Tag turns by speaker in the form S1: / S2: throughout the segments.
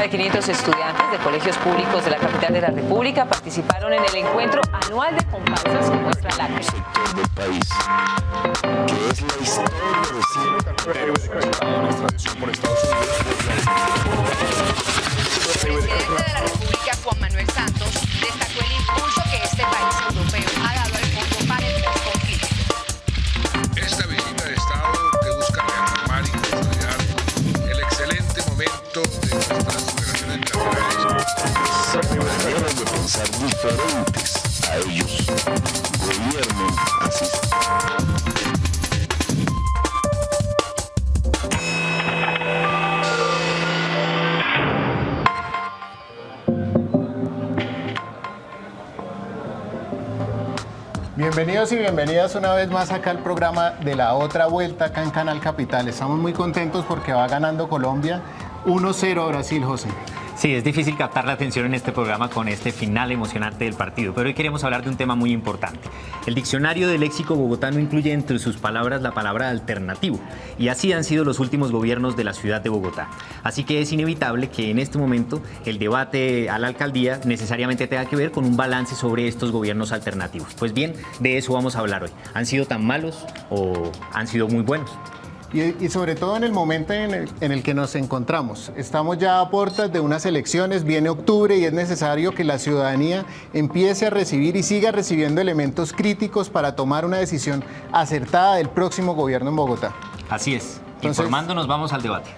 S1: de 500 estudiantes de colegios públicos de la capital de la República participaron en el encuentro anual de comparsas que muestra la
S2: sector del país, que es la historia de nuestra tradición por Estados Unidos.
S3: El presidente de la República, Juan Manuel Santos, destacó el impulso que este país europeo ha dado al Fondo para el Postconflicto.
S4: Esta visita de Estado que busca reafirmar y consolidar el excelente momento de nuestras relaciones bilaterales.
S2: Maneras de pensar diferentes a ellos. Gobiernen así.
S5: Bienvenidos y bienvenidas una vez más acá al programa de La Otra Vuelta acá en Canal Capital. Estamos muy contentos porque va ganando Colombia 1-0 a Brasil, José.
S6: Sí, es difícil captar la atención en este programa con este final emocionante del partido, pero hoy queremos hablar de un tema muy importante. El diccionario del léxico bogotano incluye entre sus palabras la palabra alternativo, y así han sido los últimos gobiernos de la ciudad de Bogotá. Así que es inevitable que en este momento el debate a la alcaldía necesariamente tenga que ver con un balance sobre estos gobiernos alternativos. Pues bien, de eso vamos a hablar hoy. ¿Han sido tan malos o han sido muy buenos?
S5: Y sobre todo en el momento en el que nos encontramos. Estamos ya a puertas de unas elecciones, viene octubre y es necesario que la ciudadanía empiece a recibir y siga recibiendo elementos críticos para tomar una decisión acertada del próximo gobierno en Bogotá.
S6: Así es.
S5: Entonces,
S6: informándonos, vamos al debate.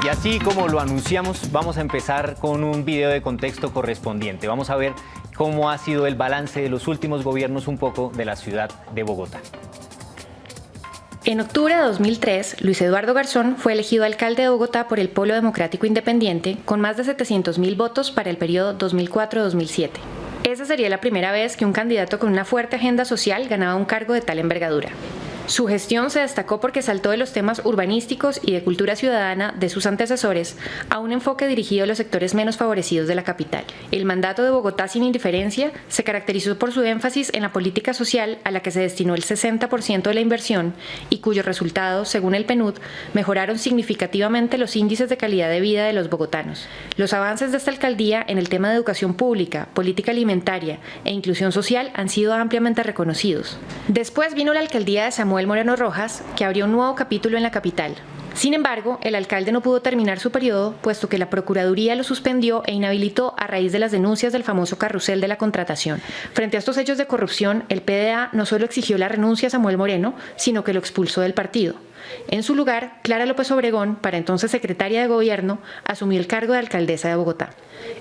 S6: Y así como lo anunciamos, vamos a empezar con un video de contexto correspondiente. Vamos a ver cómo ha sido el balance de los últimos gobiernos un poco de la ciudad de Bogotá.
S7: En octubre de 2003, Luis Eduardo Garzón fue elegido alcalde de Bogotá por el Polo Democrático Independiente con más de 700.000 votos para el periodo 2004-2007. Esa sería la primera vez que un candidato con una fuerte agenda social ganaba un cargo de tal envergadura. Su gestión se destacó porque saltó de los temas urbanísticos y de cultura ciudadana de sus antecesores a un enfoque dirigido a los sectores menos favorecidos de la capital. El mandato de Bogotá sin indiferencia se caracterizó por su énfasis en la política social a la que se destinó el 60% de la inversión y cuyos resultados, según el PNUD, mejoraron significativamente los índices de calidad de vida de los bogotanos. Los avances de esta alcaldía en el tema de educación pública, política alimentaria e inclusión social han sido ampliamente reconocidos. Después vino la alcaldía de Samuel Moreno Rojas, que abrió un nuevo capítulo en la capital. Sin embargo, el alcalde no pudo terminar su periodo, puesto que la Procuraduría lo suspendió e inhabilitó a raíz de las denuncias del famoso carrusel de la contratación. Frente a estos hechos de corrupción, el PDA no solo exigió la renuncia a Samuel Moreno, sino que lo expulsó del partido. En su lugar, Clara López Obregón, para entonces secretaria de Gobierno, asumió el cargo de alcaldesa de Bogotá.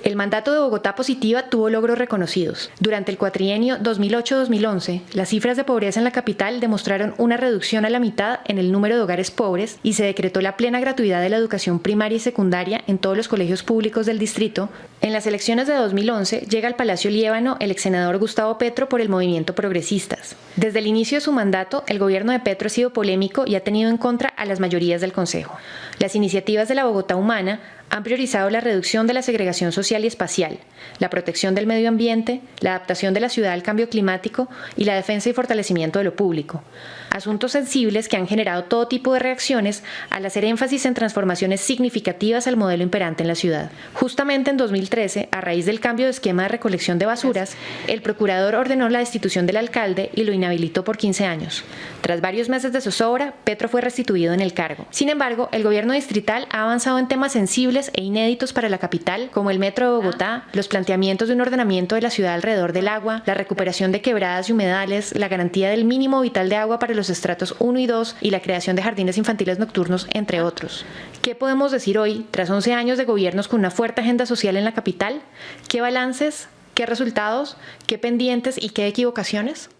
S7: El mandato de Bogotá Positiva tuvo logros reconocidos. Durante el cuatrienio 2008-2011, las cifras de pobreza en la capital demostraron una reducción a la mitad en el número de hogares pobres y se decretó la plena gratuidad de la educación primaria y secundaria en todos los colegios públicos del distrito. En las elecciones de 2011 llega al Palacio Liébano el exsenador Gustavo Petro por el movimiento Progresistas. Desde el inicio de su mandato, el gobierno de Petro ha sido polémico y ha tenido en contra a las mayorías del Consejo. Las iniciativas de la Bogotá Humana han priorizado la reducción de la segregación social y espacial, la protección del medio ambiente, la adaptación de la ciudad al cambio climático y la defensa y fortalecimiento de lo público. Asuntos sensibles que han generado todo tipo de reacciones al hacer énfasis en transformaciones significativas al modelo imperante en la ciudad. Justamente en 2013, a raíz del cambio de esquema de recolección de basuras, el procurador ordenó la destitución del alcalde y lo inhabilitó por 15 años. Tras varios meses de zozobra, Petro fue restituido en el cargo. Sin embargo, el gobierno distrital ha avanzado en temas sensibles e inéditos para la capital, como el metro de Bogotá, los planteamientos de un ordenamiento de la ciudad alrededor del agua, la recuperación de quebradas y humedales, la garantía del mínimo vital de agua para los estratos 1 y 2 y la creación de jardines infantiles nocturnos, entre otros. ¿Qué podemos decir hoy, tras 11 años de gobiernos con una fuerte agenda social en la capital? ¿Qué balances? ¿Qué resultados? ¿Qué pendientes y qué equivocaciones?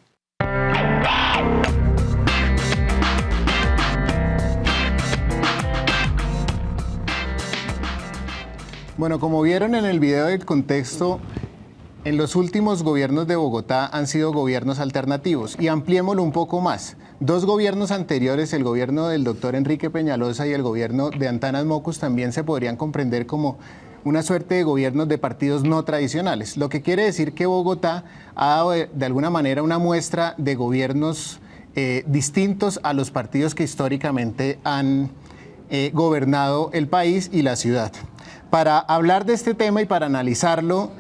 S5: Bueno, como vieron en el video del contexto, en los últimos gobiernos de Bogotá han sido gobiernos alternativos y ampliémoslo un poco más. Dos gobiernos anteriores, el gobierno del doctor Enrique Peñalosa y el gobierno de Antanas Mocus, también se podrían comprender como una suerte de gobiernos de partidos no tradicionales, lo que quiere decir que Bogotá ha dado de alguna manera una muestra de gobiernos distintos a los partidos que históricamente han gobernado el país y la ciudad. Para hablar de este tema y para analizarlo,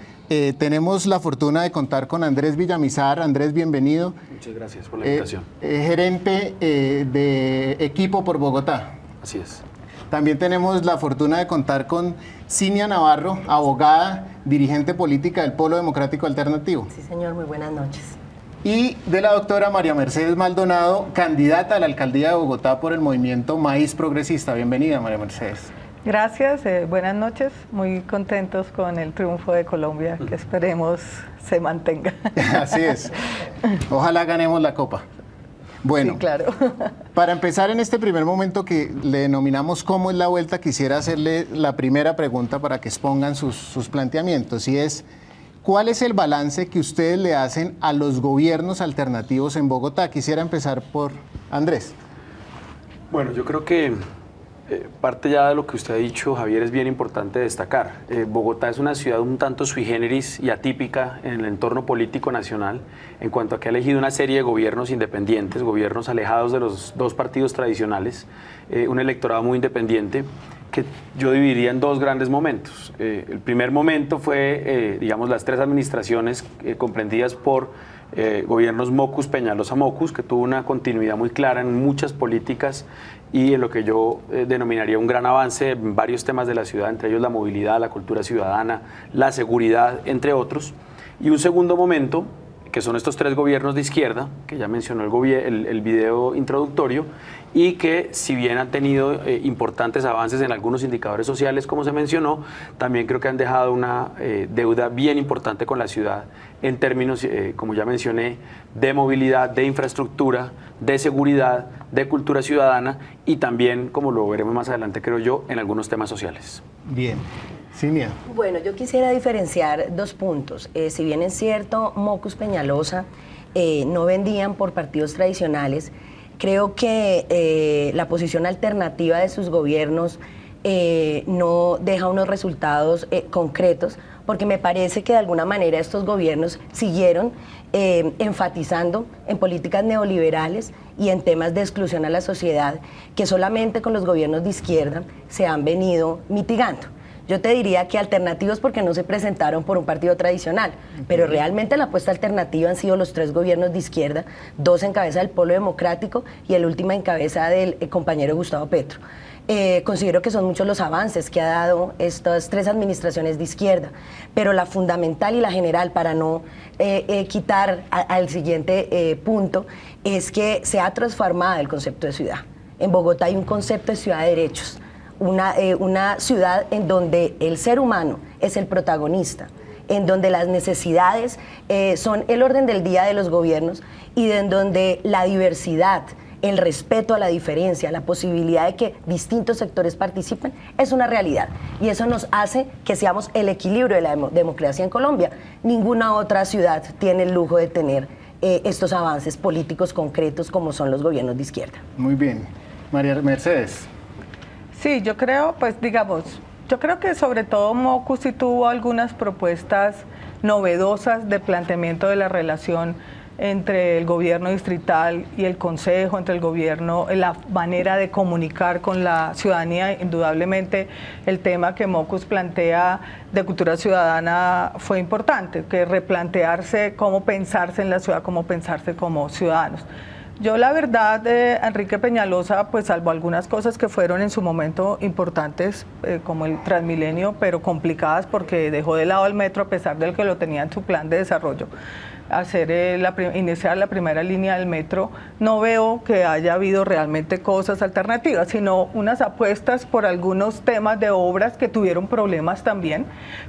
S5: tenemos la fortuna de contar con Andrés Villamizar. Andrés, bienvenido.
S8: Muchas gracias por la invitación.
S5: Gerente de Equipo por Bogotá.
S8: Así es.
S5: También tenemos la fortuna de contar con Cinia Navarro, abogada, dirigente política del Polo Democrático Alternativo.
S9: Sí, señor, muy buenas noches.
S5: Y de la doctora María Mercedes Maldonado, candidata a la alcaldía de Bogotá por el movimiento Maíz Progresista. Bienvenida, María Mercedes.
S10: Gracias, buenas noches. Muy contentos con el triunfo de Colombia, que esperemos se mantenga.
S5: Así es. Ojalá ganemos la copa. Bueno,
S10: sí, claro.
S5: Para empezar en este primer momento que le denominamos ¿Cómo es la vuelta?, quisiera hacerle la primera pregunta para que expongan sus planteamientos, y es ¿cuál es el balance que ustedes le hacen a los gobiernos alternativos en Bogotá? Quisiera empezar por Andrés.
S8: Bueno, yo creo que parte ya de lo que usted ha dicho, Javier, es bien importante destacar. Bogotá es una ciudad un tanto sui generis y atípica en el entorno político nacional en cuanto a que ha elegido una serie de gobiernos independientes, gobiernos alejados de los dos partidos tradicionales, un electorado muy independiente que yo dividiría en dos grandes momentos. El primer momento fue, digamos, las tres administraciones comprendidas por gobiernos Mockus, Peñalosa, Mockus, que tuvo una continuidad muy clara en muchas políticas y en lo que yo denominaría un gran avance en varios temas de la ciudad, entre ellos la movilidad, la cultura ciudadana, la seguridad, entre otros. Y un segundo momento, que son estos tres gobiernos de izquierda, que ya mencionó el video introductorio, y que si bien han tenido importantes avances en algunos indicadores sociales, como se mencionó, también creo que han dejado una deuda bien importante con la ciudad en términos, como ya mencioné, de movilidad, de infraestructura, de seguridad, de cultura ciudadana y también, como lo veremos más adelante, creo yo, en algunos temas sociales.
S5: Bien. Cinia.
S9: Bueno, yo quisiera diferenciar dos puntos. Si bien es cierto, Mockus, Peñalosa no vendían por partidos tradicionales, creo que la posición alternativa de sus gobiernos no deja unos resultados concretos, porque me parece que de alguna manera estos gobiernos siguieron enfatizando en políticas neoliberales y en temas de exclusión a la sociedad que solamente con los gobiernos de izquierda se han venido mitigando. Yo te diría que alternativos porque no se presentaron por un partido tradicional, pero realmente la apuesta alternativa han sido los tres gobiernos de izquierda, dos en cabeza del Polo Democrático y el último en cabeza del compañero Gustavo Petro. Considero que son muchos los avances que ha dado estas tres administraciones de izquierda, pero la fundamental y la general, para no quitar al siguiente punto, es que se ha transformado el concepto de ciudad. En Bogotá hay un concepto de ciudad de derechos. Una ciudad en donde el ser humano es el protagonista, en donde las necesidades son el orden del día de los gobiernos y en donde la diversidad, el respeto a la diferencia, la posibilidad de que distintos sectores participen, es una realidad. Y eso nos hace que seamos el equilibrio de la democracia en Colombia. Ninguna otra ciudad tiene el lujo de tener estos avances políticos concretos como son los gobiernos de izquierda.
S5: Muy bien. María Mercedes.
S10: Sí, yo creo, pues digamos, yo creo que sobre todo Mockus sí tuvo algunas propuestas novedosas de planteamiento de la relación entre el gobierno distrital y el consejo, entre el gobierno, la manera de comunicar con la ciudadanía. Indudablemente el tema que Mockus plantea de cultura ciudadana fue importante, que replantearse cómo pensarse en la ciudad, cómo pensarse como ciudadanos. Yo la verdad, Enrique Peñalosa, pues salvo algunas cosas que fueron en su momento importantes, como el Transmilenio, pero complicadas porque dejó de lado el metro a pesar de que lo tenía en su plan de desarrollo, iniciar la primera línea del metro, no veo que haya habido realmente cosas alternativas, sino unas apuestas por algunos temas de obras que tuvieron problemas también,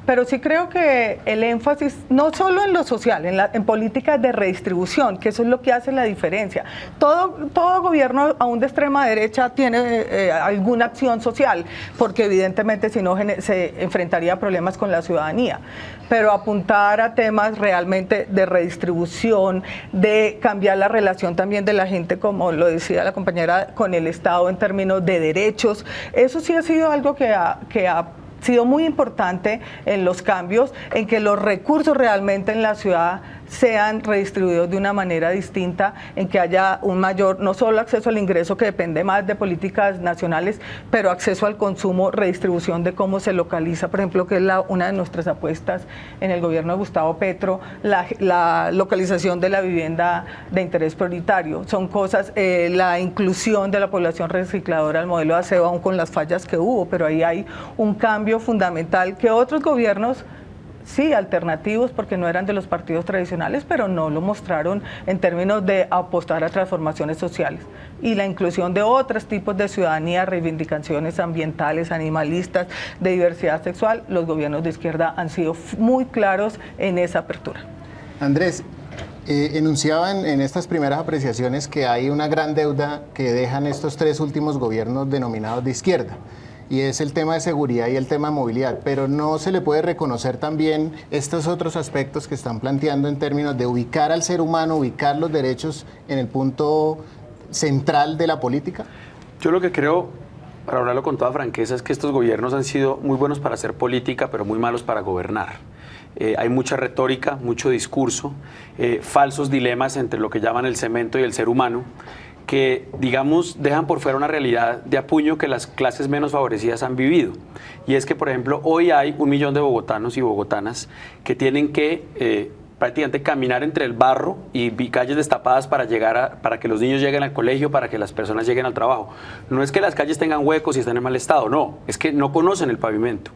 S10: pero sí creo que el énfasis, no solo en lo social, en políticas de redistribución, que eso es lo que hace la diferencia. Todo gobierno, aún de extrema derecha, tiene alguna acción social, porque evidentemente si no se enfrentaría a problemas con la ciudadanía, pero apuntar a temas realmente de redistribución, de cambiar la relación también de la gente, como lo decía la compañera, con el Estado en términos de derechos, eso sí ha sido algo que ha sido muy importante en los cambios, en que los recursos realmente en la ciudad sean redistribuidos de una manera distinta, en que haya un mayor, no solo acceso al ingreso, que depende más de políticas nacionales, pero acceso al consumo, redistribución de cómo se localiza, por ejemplo, que es una de nuestras apuestas en el gobierno de Gustavo Petro, la localización de la vivienda de interés prioritario. Son cosas, la inclusión de la población recicladora al modelo de aseo, aún con las fallas que hubo, pero ahí hay un cambio fundamental que otros gobiernos, sí, alternativos, porque no eran de los partidos tradicionales, pero no lo mostraron en términos de apostar a transformaciones sociales. Y la inclusión de otros tipos de ciudadanía, reivindicaciones ambientales, animalistas, de diversidad sexual, los gobiernos de izquierda han sido muy claros en esa apertura.
S5: Andrés, enunciaban en estas primeras apreciaciones que hay una gran deuda que dejan estos 3 últimos gobiernos denominados de izquierda, y es el tema de seguridad y el tema de movilidad, pero no se le puede reconocer también estos otros aspectos que están planteando en términos de ubicar al ser humano, ubicar los derechos en el punto central de la política.
S8: Yo lo que creo, para hablarlo con toda franqueza, es que estos gobiernos han sido muy buenos para hacer política, pero muy malos para gobernar. Hay mucha retórica, mucho discurso, falsos dilemas entre lo que llaman el cemento y el ser humano, que, digamos, dejan por fuera una realidad de apuño que las clases menos favorecidas han vivido. Y es que, por ejemplo, hoy hay 1 millón de bogotanos y bogotanas que tienen que prácticamente caminar entre el barro y calles destapadas para que los niños lleguen al colegio, para que las personas lleguen al trabajo. No es que las calles tengan huecos y estén en mal estado, no, es que no conocen el pavimento.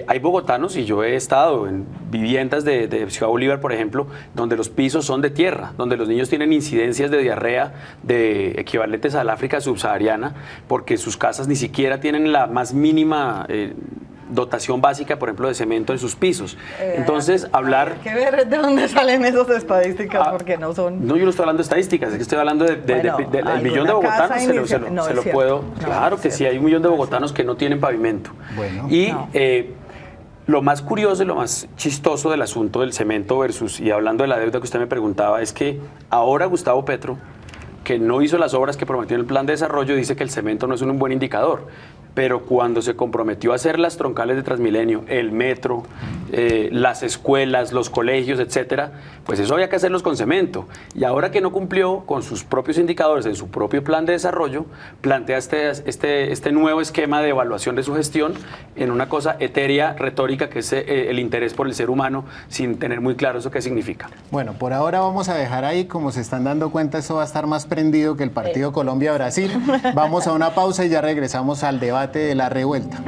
S8: Hay bogotanos, y yo he estado en viviendas de Ciudad Bolívar, por ejemplo, donde los pisos son de tierra, donde los niños tienen incidencias de diarrea de equivalentes al África subsahariana, porque sus casas ni siquiera tienen la más mínima dotación básica, por ejemplo, de cemento en sus pisos. Entonces, hablar...
S10: Hay que ver de dónde salen esas estadísticas, porque no son...
S8: No, yo no estoy hablando de estadísticas, es que estoy hablando del millón de bogotanos, se lo puedo... Claro que sí, hay 1 millón de bogotanos que no tienen pavimento. Bueno, y lo más curioso y lo más chistoso del asunto del cemento versus, y hablando de la deuda que usted me preguntaba, es que ahora Gustavo Petro, que no hizo las obras que prometió en el plan de desarrollo, dice que el cemento no es un buen indicador. Pero cuando se comprometió a hacer las troncales de Transmilenio, el metro, las escuelas, los colegios, etcétera, pues eso había que hacerlos con cemento. Y ahora que no cumplió con sus propios indicadores en su propio plan de desarrollo, plantea este nuevo esquema de evaluación de su gestión en una cosa etérea, retórica, que es el interés por el ser humano, sin tener muy claro eso qué significa.
S5: Bueno, por ahora vamos a dejar ahí. Como se están dando cuenta, eso va a estar más prendido que el partido Colombia-Brasil. Vamos a una pausa y ya regresamos al debate de la revuelta.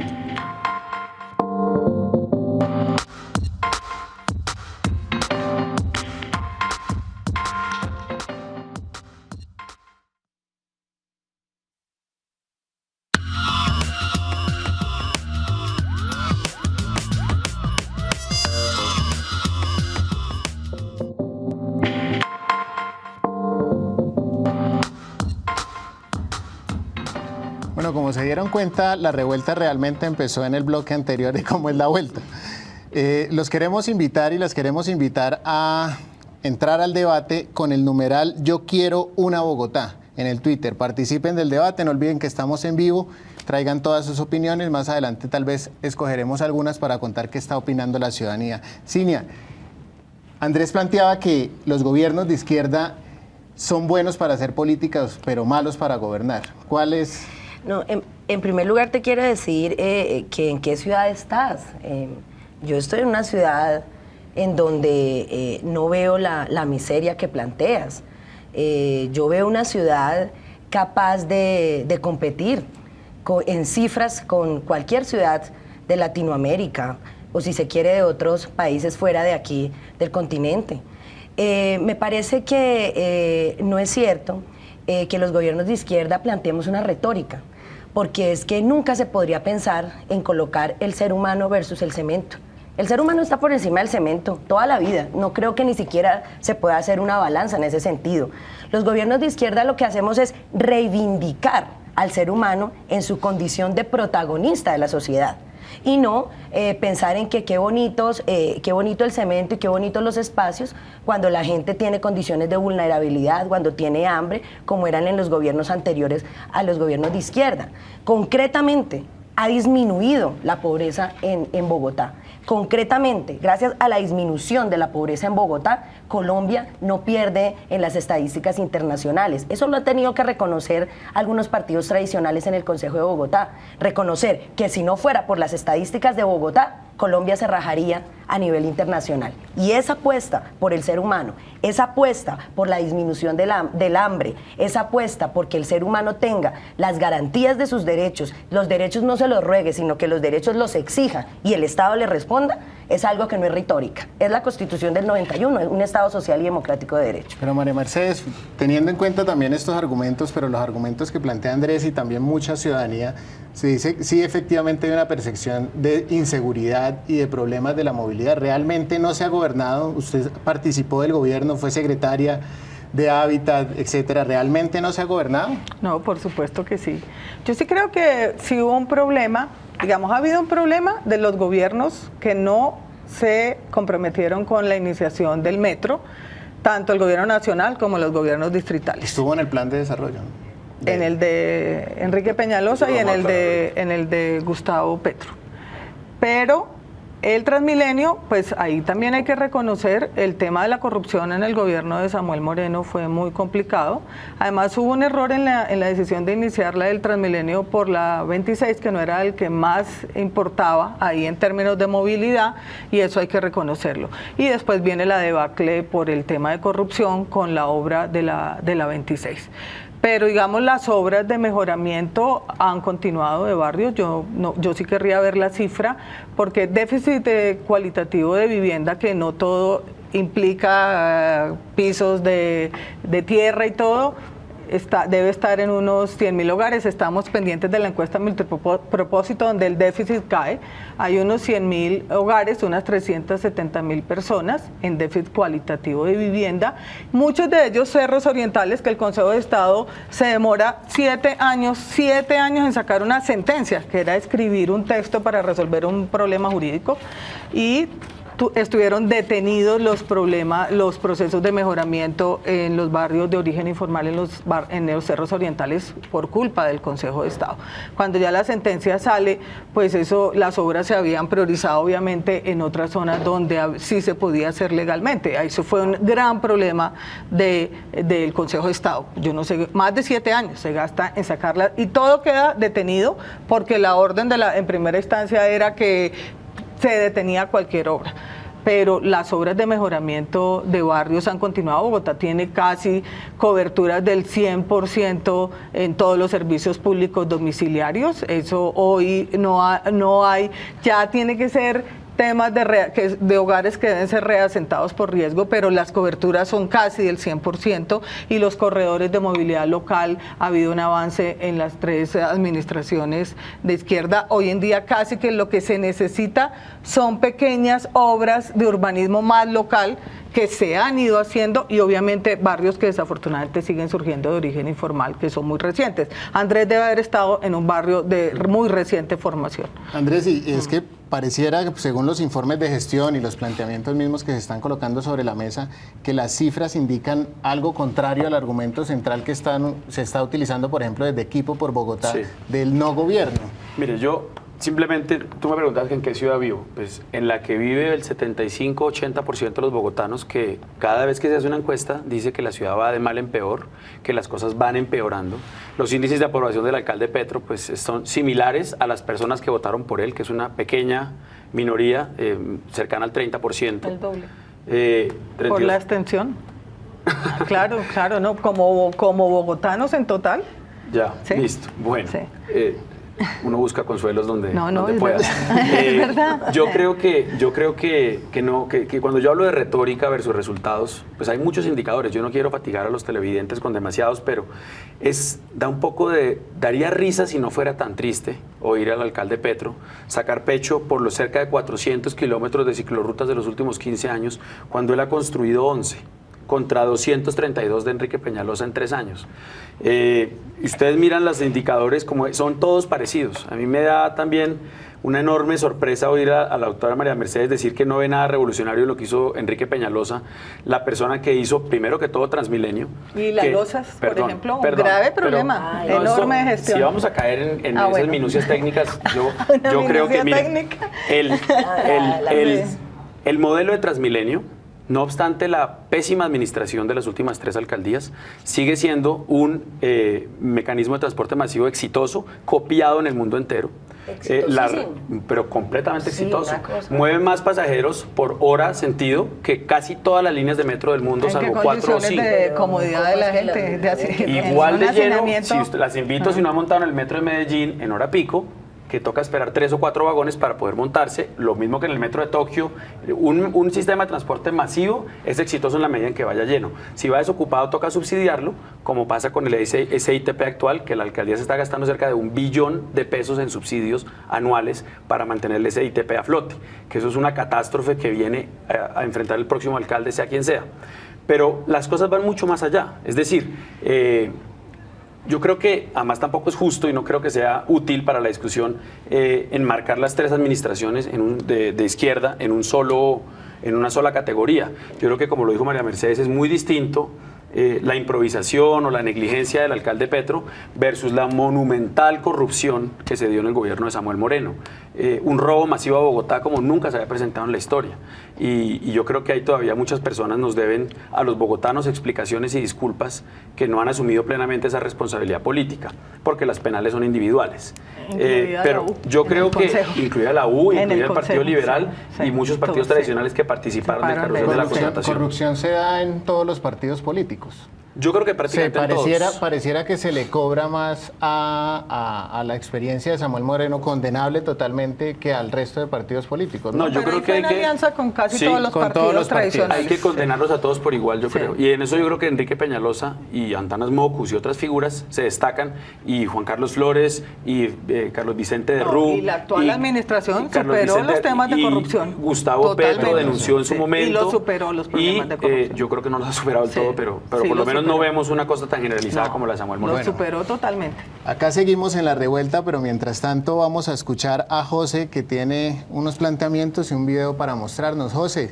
S5: Bueno, como se dieron cuenta, la revuelta realmente empezó en el bloque anterior de cómo es la vuelta. Los queremos invitar y las queremos invitar a entrar al debate con el numeral Yo Quiero Una Bogotá en el Twitter. Participen del debate, no olviden que estamos en vivo, traigan todas sus opiniones. Más adelante tal vez escogeremos algunas para contar qué está opinando la ciudadanía. Cinia, Andrés planteaba que los gobiernos de izquierda son buenos para hacer políticas, pero malos para gobernar. ¿Cuál es...?
S9: No, en primer lugar te quiero decir que en qué ciudad estás. Yo estoy en una ciudad en donde no veo la miseria que planteas. Yo veo una ciudad capaz de competir en cifras con cualquier ciudad de Latinoamérica, o si se quiere de otros países fuera de aquí del continente. Me parece que no es cierto que los gobiernos de izquierda planteemos una retórica, porque es que nunca se podría pensar en colocar el ser humano versus el cemento. El ser humano está por encima del cemento toda la vida. No creo que ni siquiera se pueda hacer una balanza en ese sentido. Los gobiernos de izquierda lo que hacemos es reivindicar al ser humano en su condición de protagonista de la sociedad. Y no pensar en que qué bonito el cemento y qué bonitos los espacios cuando la gente tiene condiciones de vulnerabilidad, cuando tiene hambre, como eran en los gobiernos anteriores a los gobiernos de izquierda. Concretamente, ha disminuido la pobreza en Bogotá. Concretamente, gracias a la disminución de la pobreza en Bogotá, Colombia no pierde en las estadísticas internacionales. Eso lo han tenido que reconocer algunos partidos tradicionales en el Consejo de Bogotá. Reconocer que si no fuera por las estadísticas de Bogotá, Colombia se rajaría a nivel internacional. Y esa apuesta por el ser humano, esa apuesta por la disminución del hambre, esa apuesta porque el ser humano tenga las garantías de sus derechos, los derechos no se los ruegue, sino que los derechos los exija y el Estado le responda, es algo que no es retórica. Es la Constitución del 91, es un Estado social y democrático de derecho.
S5: Pero María Mercedes, teniendo en cuenta también estos argumentos, pero los argumentos que plantea Andrés y también mucha ciudadanía, se dice, sí, efectivamente hay una percepción de inseguridad y de problemas de la movilidad. ¿Realmente no se ha gobernado? Usted participó del gobierno, fue secretaria de Hábitat, etcétera. ¿Realmente no se ha gobernado?
S10: No, por supuesto que sí. Yo sí creo que sí hubo un problema, digamos, ha habido un problema de los gobiernos que no se comprometieron con la iniciación del metro, tanto el gobierno nacional como los gobiernos distritales.
S5: Estuvo en el plan de desarrollo, ¿no?
S10: En el de Enrique Peñalosa y en el de Gustavo Petro. Pero el Transmilenio, pues ahí también hay que reconocer el tema de la corrupción en el gobierno de Samuel Moreno fue muy complicado. Además hubo un error en la decisión de iniciar la del Transmilenio por la 26, que no era el que más importaba ahí en términos de movilidad, y eso hay que reconocerlo. Y después viene la debacle por el tema de corrupción con la obra de la 26. Pero digamos las obras de mejoramiento han continuado de barrios. Yo sí querría ver la cifra, porque déficit cualitativo de vivienda, que no todo implica pisos de tierra y todo, debe estar en unos 100.000 hogares. Estamos pendientes de la encuesta multipropósito donde el déficit cae. Hay unos 100.000 hogares, unas 370.000 personas en déficit cualitativo de vivienda. Muchos de ellos cerros orientales que el Consejo de Estado se demora 7 años en sacar una sentencia, que era escribir un texto para resolver un problema jurídico, y estuvieron detenidos los procesos de mejoramiento en los barrios de origen informal, en los cerros orientales, por culpa del Consejo de Estado. Cuando ya la sentencia sale, pues las obras se habían priorizado obviamente en otras zonas donde sí se podía hacer legalmente. Eso fue un gran problema del Consejo de Estado. Yo no sé, más de 7 años se gasta en sacarla y todo queda detenido porque la orden en primera instancia era que se detenía cualquier obra. Pero las obras de mejoramiento de barrios han continuado. Bogotá tiene casi coberturas del 100% en todos los servicios públicos domiciliarios. Eso hoy no hay, ya tiene que ser temas de hogares que deben ser reasentados por riesgo, pero las coberturas son casi del 100%, y los corredores de movilidad local, ha habido un avance en las 3 administraciones de izquierda. Hoy en día casi que lo que se necesita son pequeñas obras de urbanismo más local que se han ido haciendo, y obviamente barrios que desafortunadamente siguen surgiendo de origen informal, que son muy recientes. Andrés debe haber estado en un barrio de muy reciente formación.
S5: Andrés, y es que pareciera, según los informes de gestión y los planteamientos mismos que se están colocando sobre la mesa, que las cifras indican algo contrario al argumento central que se está utilizando, por ejemplo, desde Equipo por Bogotá, sí, del no gobierno.
S8: Mire, yo simplemente, tú me preguntas en qué ciudad vivo, pues en la que vive el 75-80% de los bogotanos, que cada vez que se hace una encuesta dice que la ciudad va de mal en peor, que las cosas van empeorando. Los índices de aprobación del alcalde Petro pues son similares a las personas que votaron por él, que es una pequeña minoría, cercana al 30%. El doble.
S10: ¿Por la abstención? Claro, no, como bogotanos en total.
S8: Ya, ¿sí? Listo, bueno. Sí. Uno busca consuelos donde pueda.
S10: Es verdad.
S8: Yo creo que cuando yo hablo de retórica versus resultados, pues hay muchos indicadores. Yo no quiero fatigar a los televidentes con demasiados, pero daría risa si no fuera tan triste oír al alcalde Petro sacar pecho por los cerca de 400 kilómetros de ciclorrutas de los últimos 15 años, cuando él ha construido 11. contra 232 de Enrique Peñalosa en 3 años. Y ustedes miran los indicadores, como son todos parecidos. A mí me da también una enorme sorpresa oír a la doctora María Mercedes decir que no ve nada revolucionario en lo que hizo Enrique Peñalosa, la persona que hizo, primero que todo, Transmilenio.
S10: Y las losas, por ejemplo, un grave problema, enorme gestión.
S8: Si vamos a caer en esas minucias técnicas, yo creo que, miren, el modelo de Transmilenio, no obstante la pésima administración de las últimas 3 alcaldías, sigue siendo un mecanismo de transporte masivo exitoso, copiado en el mundo entero. Pero completamente exitoso. Mueve más pasajeros por hora sentido que casi todas las líneas de metro del mundo, salvo 4 o 5.
S10: De comodidad de la gente.
S8: Igual de lleno, las invito, si no han montado en el metro de Medellín en hora pico, que toca esperar 3 o 4 vagones para poder montarse, lo mismo que en el metro de Tokio. Un sistema de transporte masivo es exitoso en la medida en que vaya lleno. Si va desocupado, toca subsidiarlo, como pasa con el SITP actual, que la alcaldía se está gastando cerca de $1 billón en subsidios anuales para mantener el SITP a flote, que eso es una catástrofe que viene a enfrentar el próximo alcalde, sea quien sea. Pero las cosas van mucho más allá, es decir, yo creo que además tampoco es justo y no creo que sea útil para la discusión enmarcar las 3 administraciones de izquierda en una sola categoría. Yo creo que, como lo dijo María Mercedes, es muy distinto la improvisación o la negligencia del alcalde Petro versus la monumental corrupción que se dio en el gobierno de Samuel Moreno. Un robo masivo a Bogotá como nunca se había presentado en la historia. Y yo creo que hay todavía muchas personas nos deben a los bogotanos explicaciones y disculpas que no han asumido plenamente esa responsabilidad política, porque las penales son individuales. Pero yo creo que incluida la U, incluida el Partido Liberal y muchos partidos tradicionales que participaron del carrusel de la contratación.
S5: Corrupción se da en todos los partidos políticos.
S8: Yo creo que prácticamente
S5: pareciera que se le cobra más a la experiencia de Samuel Moreno, condenable totalmente, que al resto de partidos políticos.
S8: No, yo creo que hay que
S10: alianza con casi todos los partidos tradicionales.
S8: Hay que condenarlos a todos por igual, yo creo. Y en eso yo creo que Enrique Peñalosa y Antanas Mockus y otras figuras se destacan, y Juan Carlos Flores y Carlos Vicente de Rú.
S10: Y la actual administración superó los temas de corrupción.
S8: Gustavo Petro denunció en su momento.
S10: Y lo superó los problemas de corrupción.
S8: Yo creo que no los ha superado del todo, pero por lo menos no vemos una cosa tan generalizada como la de Samuel Moreno.
S10: Lo superó totalmente.
S5: Acá seguimos en la revuelta, pero mientras tanto vamos a escuchar a José, que tiene unos planteamientos y un video para mostrarnos. José.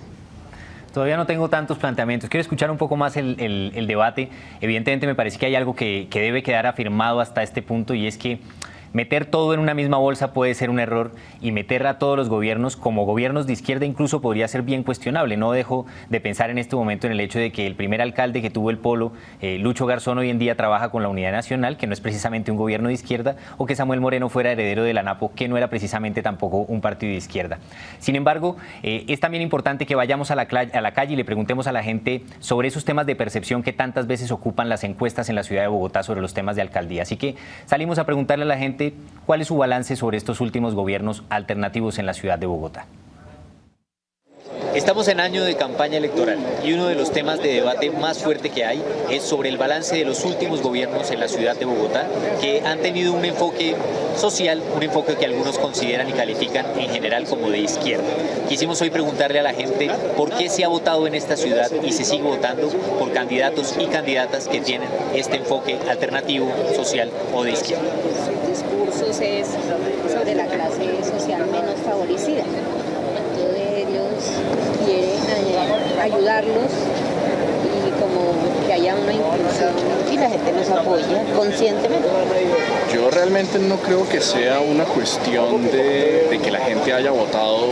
S6: Todavía no tengo tantos planteamientos. Quiero escuchar un poco más el debate. Evidentemente me parece que hay algo que debe quedar afirmado hasta este punto, y es que meter todo en una misma bolsa puede ser un error, y meter a todos los gobiernos como gobiernos de izquierda incluso podría ser bien cuestionable. No dejo de pensar en este momento en el hecho de que el primer alcalde que tuvo el polo, Lucho Garzón, hoy en día trabaja con la Unidad Nacional, que no es precisamente un gobierno de izquierda, o que Samuel Moreno fuera heredero de la ANAPO, que no era precisamente tampoco un partido de izquierda. Sin embargo, es también importante que vayamos a la calle y le preguntemos a la gente sobre esos temas de percepción que tantas veces ocupan las encuestas en la ciudad de Bogotá sobre los temas de alcaldía. Así que salimos a preguntarle a la gente cuál es su balance sobre estos últimos gobiernos alternativos en la ciudad de Bogotá. Estamos en año de campaña electoral y uno de los temas de debate más fuerte que hay es sobre el balance de los últimos gobiernos en la ciudad de Bogotá, que han tenido un enfoque social, un enfoque que algunos consideran y califican en general como de izquierda. Quisimos hoy preguntarle a la gente por qué se ha votado en esta ciudad y se sigue votando por candidatos y candidatas que tienen este enfoque alternativo, social o de izquierda.
S11: Discursos es sobre la clase social menos favorecida. Quiere ayudarlos y como que haya una inclusión y la gente los apoya conscientemente.
S12: Yo realmente no creo que sea una cuestión de que la gente haya votado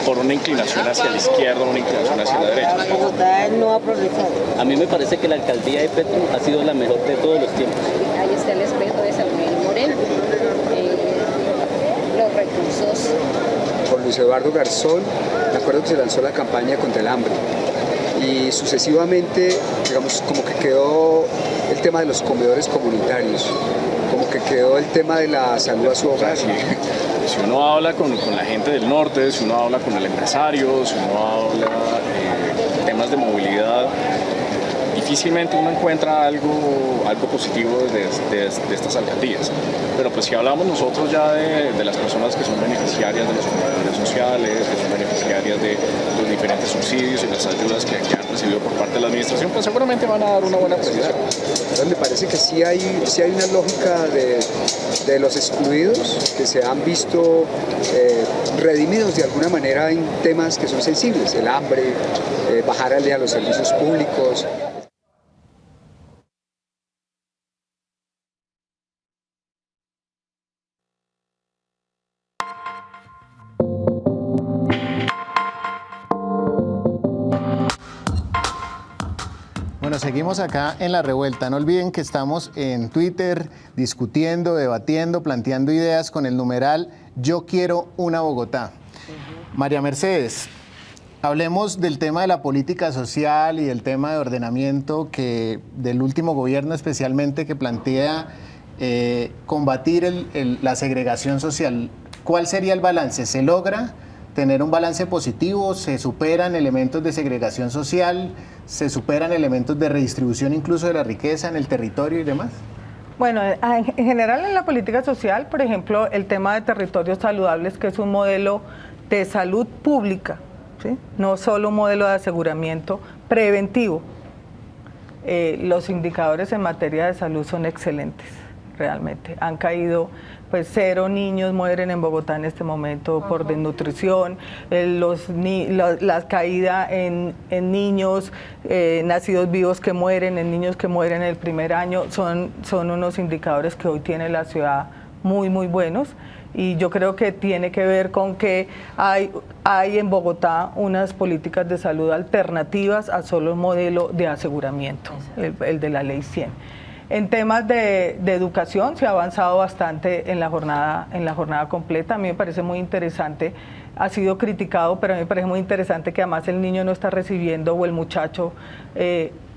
S12: por una inclinación hacia la izquierda o una inclinación hacia la derecha.
S11: Bogotá no ha progresado.
S13: A mí me parece que la alcaldía de Petro ha sido la mejor de todos los tiempos.
S11: Ahí está el espejo de Samuel Moreno. Los recursos.
S14: Por Luis Eduardo Garzón, me acuerdo que se lanzó la campaña contra el hambre y sucesivamente, digamos, como que quedó el tema de los comedores comunitarios, como que quedó el tema de la salud a su hogar.
S12: Sí. Si uno habla con la gente del norte, si uno habla con el empresario, si uno habla temas de movilidad, difícilmente uno encuentra algo positivo de estas alcaldías. Pero pues si hablamos nosotros ya de las personas que son beneficiarias de los comedores sociales, que son beneficiarias de los diferentes subsidios y las ayudas que han recibido recibido por parte de la administración, pues seguramente van a dar una buena prioridad.
S14: Entonces me parece que sí hay una lógica de los excluidos que se han visto redimidos de alguna manera en temas que son sensibles, el hambre, bajarle a los servicios públicos.
S5: Bueno, seguimos acá en La Revuelta. No olviden que estamos en Twitter discutiendo, debatiendo, planteando ideas con el numeral Yo quiero una Bogotá. María Mercedes, hablemos del tema de la política social y del tema de ordenamiento del último gobierno especialmente, que plantea combatir la segregación social. ¿Cuál sería el balance? ¿Se logra tener un balance positivo? ¿Se superan elementos de segregación social? ¿Se superan elementos de redistribución incluso de la riqueza en el territorio y demás?
S10: Bueno, en general en la política social, por ejemplo, el tema de territorios saludables, que es un modelo de salud pública, ¿sí? No solo un modelo de aseguramiento preventivo. Los indicadores en materia de salud son excelentes, realmente. Han caído, pues 0 niños mueren en Bogotá en este momento por desnutrición, la caída en niños nacidos vivos que mueren, en niños que mueren en el primer año, son unos indicadores que hoy tiene la ciudad muy, muy buenos. Y yo creo que tiene que ver con que hay en Bogotá unas políticas de salud alternativas a solo un modelo de aseguramiento, el de la Ley 100. En temas de educación se ha avanzado bastante en la jornada completa. A mí me parece muy interesante, ha sido criticado, pero a mí me parece muy interesante que además el niño no está recibiendo, o el muchacho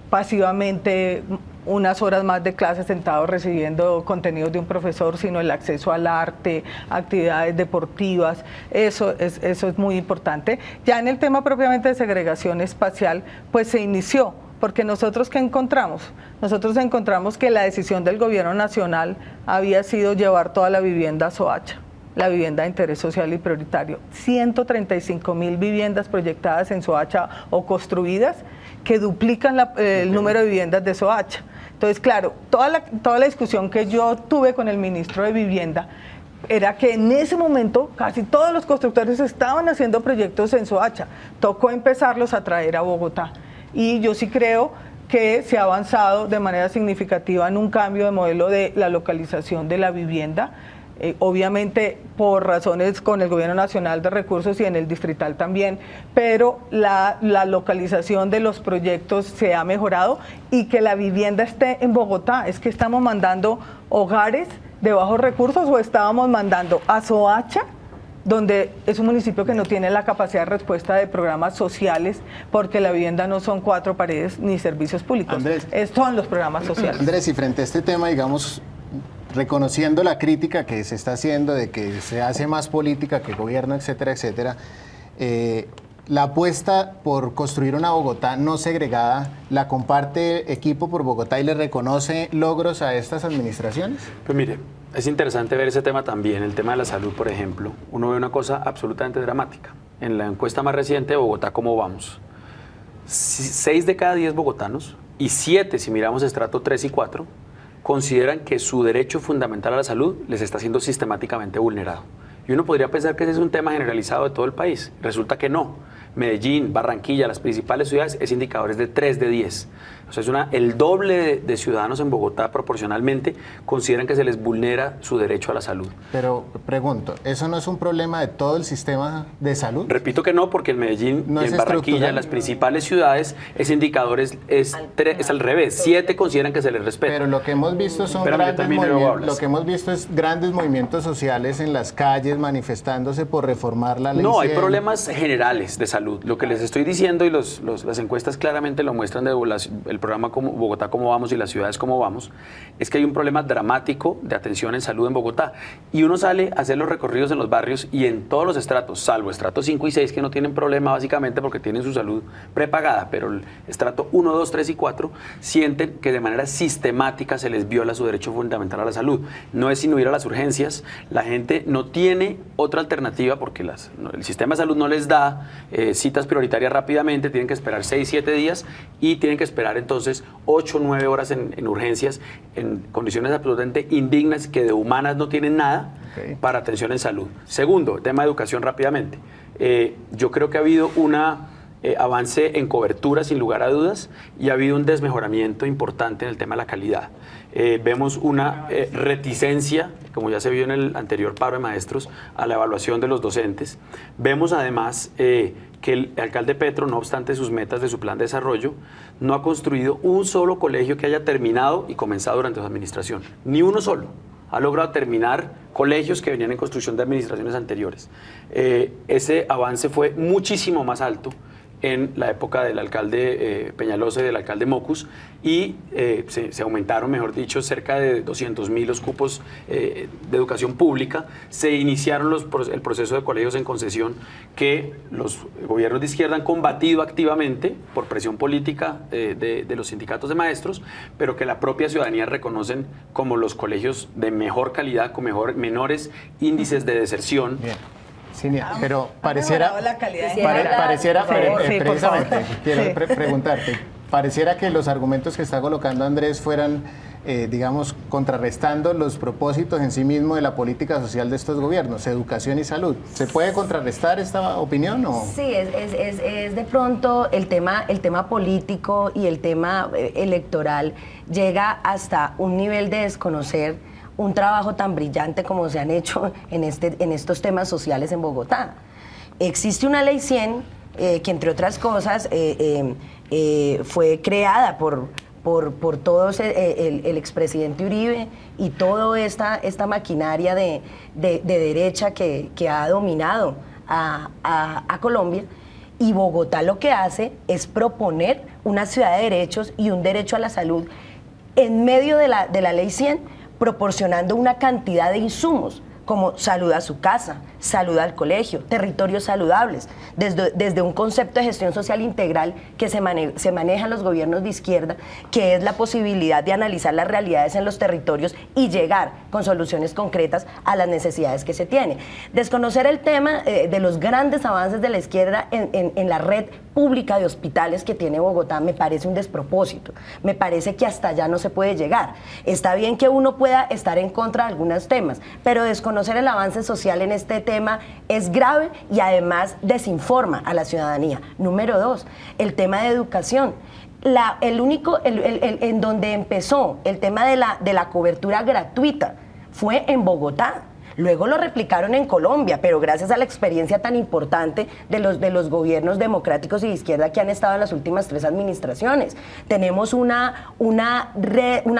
S10: pasivamente, unas horas más de clase sentado recibiendo contenidos de un profesor, sino el acceso al arte, actividades deportivas. Eso es muy importante. Ya en el tema propiamente de segregación espacial, pues se inició. Porque nosotros, ¿qué encontramos? Nosotros encontramos que la decisión del gobierno nacional había sido llevar toda la vivienda a Soacha, la vivienda de interés social y prioritario. 135.000 viviendas proyectadas en Soacha o construidas, que duplican el número de viviendas de Soacha. Entonces, claro, toda la discusión que yo tuve con el ministro de Vivienda era que en ese momento casi todos los constructores estaban haciendo proyectos en Soacha. Tocó empezarlos a traer a Bogotá. Y yo sí creo que se ha avanzado de manera significativa en un cambio de modelo de la localización de la vivienda, obviamente por razones con el Gobierno Nacional de Recursos y en el distrital también, pero la localización de los proyectos se ha mejorado, y que la vivienda esté en Bogotá. Es que estamos mandando hogares de bajos recursos, o estábamos mandando a Soacha, donde es un municipio que no tiene la capacidad de respuesta de programas sociales, porque la vivienda no son 4 paredes ni servicios públicos, son los programas sociales.
S5: Andrés, y frente a este tema, digamos, reconociendo la crítica que se está haciendo de que se hace más política que gobierno, etcétera, etcétera, la apuesta por construir una Bogotá no segregada, ¿la comparte Equipo por Bogotá y le reconoce logros a estas administraciones?
S8: Pues mire, es interesante ver ese tema también, el tema de la salud, por ejemplo. Uno ve una cosa absolutamente dramática. En la encuesta más reciente de Bogotá, ¿cómo vamos? 6 de cada 10 bogotanos, y 7 si miramos estrato 3 y 4, consideran que su derecho fundamental a la salud les está siendo sistemáticamente vulnerado. Y uno podría pensar que ese es un tema generalizado de todo el país. Resulta que no. Medellín, Barranquilla, las principales ciudades, es indicadores de 3 de 10. O sea, el doble de ciudadanos en Bogotá proporcionalmente consideran que se les vulnera su derecho a la salud.
S5: Pero pregunto, ¿eso no es un problema de todo el sistema de salud?
S8: Repito que no, porque en Medellín y en Barranquilla, en las principales ciudades, ese indicador es al revés. 7 consideran que se les respeta.
S5: Pero lo que hemos visto son grandes movimientos sociales en las calles manifestándose por reformar la ley.
S8: No, hay problemas generales de salud. Lo que les estoy diciendo, y las encuestas claramente lo muestran, de el el programa como Bogotá Cómo Vamos y las ciudades Cómo Vamos, es que hay un problema dramático de atención en salud en Bogotá. Y uno sale a hacer los recorridos en los barrios y en todos los estratos, salvo estratos 5 y 6, que no tienen problema básicamente porque tienen su salud prepagada, pero el estrato 1, 2, 3 y 4 sienten que de manera sistemática se les viola su derecho fundamental a la salud. No es sino ir a las urgencias, la gente no tiene otra alternativa porque el sistema de salud no les da citas prioritarias rápidamente, tienen que esperar 6, 7 días y tienen que esperar entonces 8, 9 horas en urgencias en condiciones absolutamente indignas que de humanas no tienen nada para atención en salud. Segundo, tema de educación rápidamente. Yo creo que ha habido una avance en cobertura sin lugar a dudas y ha habido un desmejoramiento importante en el tema de la calidad. Vemos una reticencia, como ya se vio en el anterior paro de maestros, a la evaluación de los docentes. Vemos además que el alcalde Petro, no obstante sus metas de su plan de desarrollo, no ha construido un solo colegio que haya terminado y comenzado durante su administración. Ni uno solo. Ha logrado terminar colegios que venían en construcción de administraciones anteriores. Ese avance fue muchísimo más alto en la época del alcalde Peñalosa y del alcalde Mocus y se aumentaron, mejor dicho, cerca de 200.000 los cupos de educación pública. Se iniciaron el proceso de colegios en concesión que los gobiernos de izquierda han combatido activamente por presión política de los sindicatos de maestros, pero que la propia ciudadanía reconocen como los colegios de mejor calidad, con menores índices de deserción.
S5: Bien. Sí, pero pareciera,
S10: Sí,
S5: precisamente, quiero preguntarte, pareciera que los argumentos que está colocando Andrés fueran, digamos, contrarrestando los propósitos en sí mismo de la política social de estos gobiernos, educación y salud. ¿Se puede contrarrestar esta opinión o...?
S9: Sí, es de pronto el tema político y el tema electoral llega hasta un nivel de desconocer un trabajo tan brillante como se han hecho en estos temas sociales en Bogotá. Existe una ley 100 que, entre otras cosas, fue creada por todos el expresidente Uribe y toda esta maquinaria de derecha que ha dominado a Colombia. Y Bogotá lo que hace es proponer una ciudad de derechos y un derecho a la salud en medio de la ley 100, proporcionando una cantidad de insumos como salud a su casa, salud al colegio, territorios saludables, desde un concepto de gestión social integral que se maneja en los gobiernos de izquierda, que es la posibilidad de analizar las realidades en los territorios y llegar con soluciones concretas a las necesidades que se tienen. Desconocer el tema de los grandes avances de la izquierda en la red pública de hospitales que tiene Bogotá me parece un despropósito. Me parece que hasta allá no se puede llegar. Está bien que uno pueda estar en contra de algunos temas, pero desconocer el avance social en este tema es grave y además desinforma a la ciudadanía. Número 2, el tema de educación. En donde empezó el tema de la cobertura gratuita fue en Bogotá. Luego lo replicaron en Colombia, pero gracias a la experiencia tan importante de los gobiernos democráticos y de izquierda que han estado en las últimas 3 administraciones. Tenemos una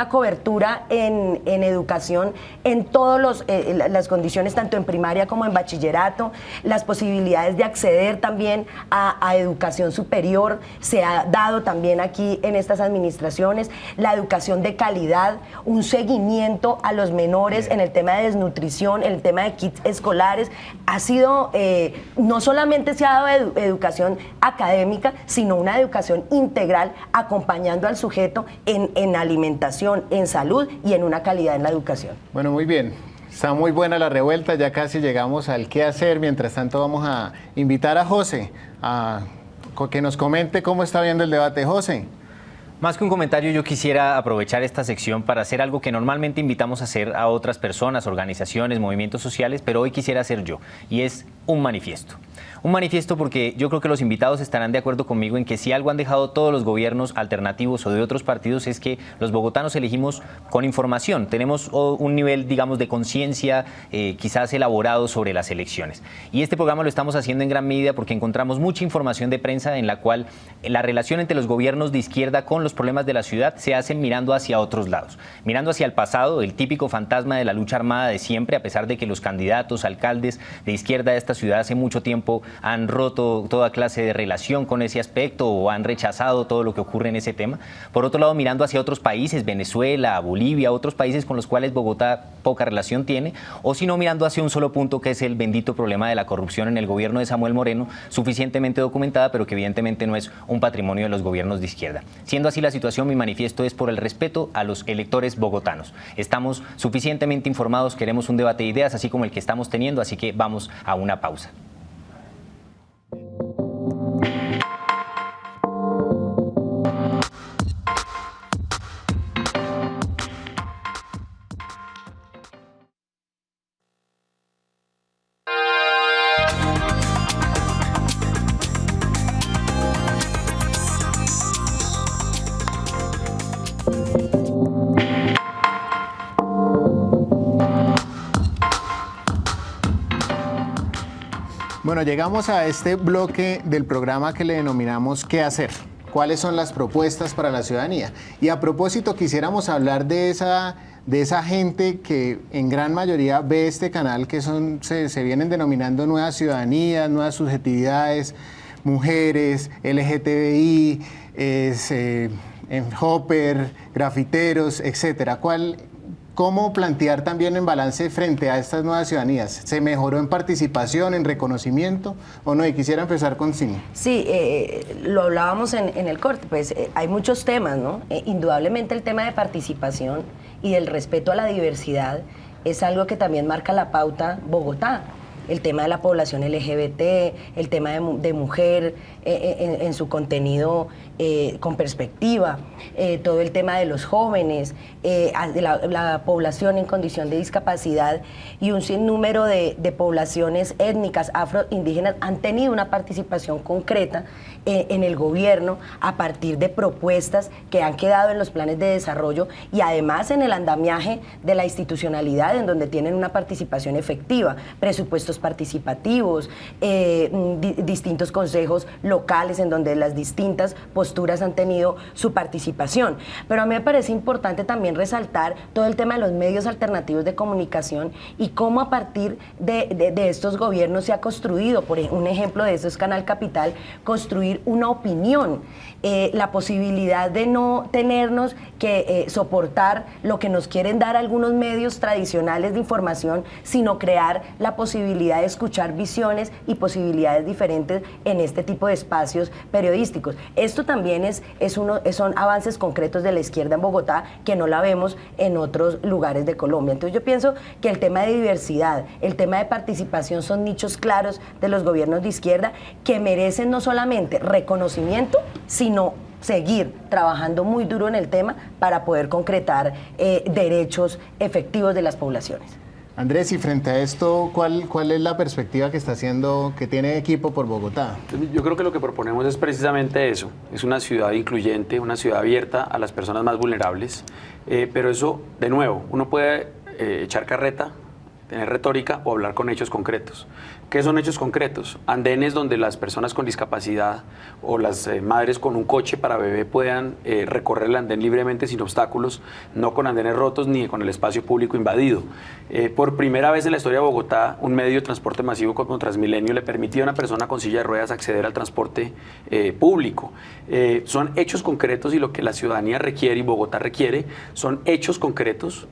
S9: cobertura en educación en todas las condiciones, tanto en primaria como en bachillerato, las posibilidades de acceder también a educación superior se ha dado también aquí en estas administraciones, la educación de calidad, un seguimiento a los menores en el tema de desnutrición, el tema de kits escolares, ha sido, no solamente se ha dado educación académica, sino una educación integral acompañando al sujeto en alimentación, en salud y en una calidad en la educación.
S5: Bueno, muy bien. Está muy buena la revuelta, ya casi llegamos al qué hacer. Mientras tanto vamos a invitar a José a que nos comente cómo está viendo el debate. José.
S6: Más que un comentario, yo quisiera aprovechar esta sección para hacer algo que normalmente invitamos a hacer a otras personas, organizaciones, movimientos sociales, pero hoy quisiera hacer yo, y es un manifiesto. Un manifiesto porque yo creo que los invitados estarán de acuerdo conmigo en que si algo han dejado todos los gobiernos alternativos o de otros partidos es que los bogotanos elegimos con información. Tenemos un nivel, digamos, de conciencia quizás elaborado sobre las elecciones. Y este programa lo estamos haciendo en gran medida porque encontramos mucha información de prensa en la cual la relación entre los gobiernos de izquierda con los problemas de la ciudad se hacen mirando hacia otros lados. Mirando hacia el pasado, el típico fantasma de la lucha armada de siempre, a pesar de que los candidatos, alcaldes de izquierda de esta ciudad hace mucho tiempo han roto toda clase de relación con ese aspecto o han rechazado todo lo que ocurre en ese tema. Por otro lado, mirando hacia otros países, Venezuela, Bolivia, otros países con los cuales Bogotá poca relación tiene, o si no, mirando hacia un solo punto, que es el bendito problema de la corrupción en el gobierno de Samuel Moreno, suficientemente documentada, pero que evidentemente no es un patrimonio de los gobiernos de izquierda. Siendo así la situación, mi manifiesto es por el respeto a los electores bogotanos. Estamos suficientemente informados, queremos un debate de ideas, así como el que estamos teniendo, así que vamos a una pausa.
S5: Bueno, llegamos a este bloque del programa que le denominamos ¿Qué hacer? ¿Cuáles son las propuestas para la ciudadanía? Y a propósito, quisiéramos hablar de esa gente que en gran mayoría ve este canal, que se vienen denominando nuevas ciudadanías, nuevas subjetividades, mujeres, LGTBI, hopper, grafiteros, etcétera. ¿Cómo plantear también en balance frente a estas nuevas ciudadanías? ¿Se mejoró en participación, en reconocimiento o no? Y quisiera empezar con Cini.
S9: Sí, lo hablábamos en el corte, pues hay muchos temas, ¿no? Indudablemente el tema de participación y del respeto a la diversidad es algo que también marca la pauta Bogotá. El tema de la población LGBT, el tema de mujer en su contenido con perspectiva, todo el tema de los jóvenes, de la población en condición de discapacidad y un sinnúmero de poblaciones étnicas afroindígenas han tenido una participación concreta en el gobierno a partir de propuestas que han quedado en los planes de desarrollo y además en el andamiaje de la institucionalidad, en donde tienen una participación efectiva, presupuestos participativos, distintos consejos locales en donde las distintas posturas han tenido su participación. Pero a mí me parece importante también resaltar todo el tema de los medios alternativos de comunicación y cómo a partir de estos gobiernos se ha construido, por un ejemplo de eso es Canal Capital, construir una opinión, la posibilidad de no tenernos que soportar lo que nos quieren dar algunos medios tradicionales de información, sino crear la posibilidad de escuchar visiones y posibilidades diferentes en este tipo de espacios periodísticos. Esto también son avances concretos de la izquierda en Bogotá que no la vemos en otros lugares de Colombia. Entonces yo pienso que el tema de diversidad, el tema de participación son nichos claros de los gobiernos de izquierda que merecen no solamente reconocimiento, sino seguir trabajando muy duro en el tema para poder concretar derechos efectivos de las poblaciones.
S5: Andrés, y frente a esto, ¿cuál es la perspectiva que tiene Equipo por Bogotá?
S8: Yo creo que lo que proponemos es precisamente eso, es una ciudad incluyente, una ciudad abierta a las personas más vulnerables, pero eso, de nuevo, uno puede echar carreta, tener retórica o hablar con hechos concretos. ¿Qué son hechos concretos? Andenes donde las personas con discapacidad o las madres con un coche para bebé puedan recorrer el andén libremente sin obstáculos, no con andenes rotos ni con el espacio público invadido. Por primera vez en la historia de Bogotá, un medio de transporte masivo como Transmilenio le permitía a una persona con silla de ruedas acceder al transporte público. Son hechos concretos y lo que la ciudadanía requiere y Bogotá requiere son hechos concretos,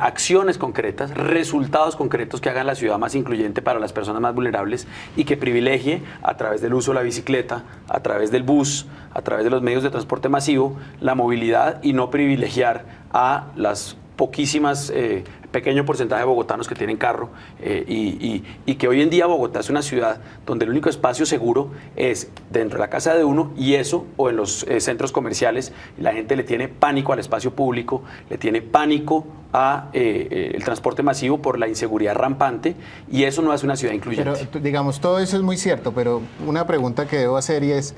S8: acciones concretas, resultados concretos que hagan la ciudad más incluyente para las personas más vulnerables y que privilegie a través del uso de la bicicleta, a través del bus, a través de los medios de transporte masivo, la movilidad y no privilegiar a las poquísimas, pequeño porcentaje de bogotanos que tienen carro y que hoy en día Bogotá es una ciudad donde el único espacio seguro es dentro de la casa de uno y eso o en los centros comerciales. La gente le tiene pánico al espacio público, le tiene pánico a el transporte masivo por la inseguridad rampante y eso no es una ciudad incluyente.
S5: Pero digamos, todo eso es muy cierto, pero una pregunta que debo hacer y ¿es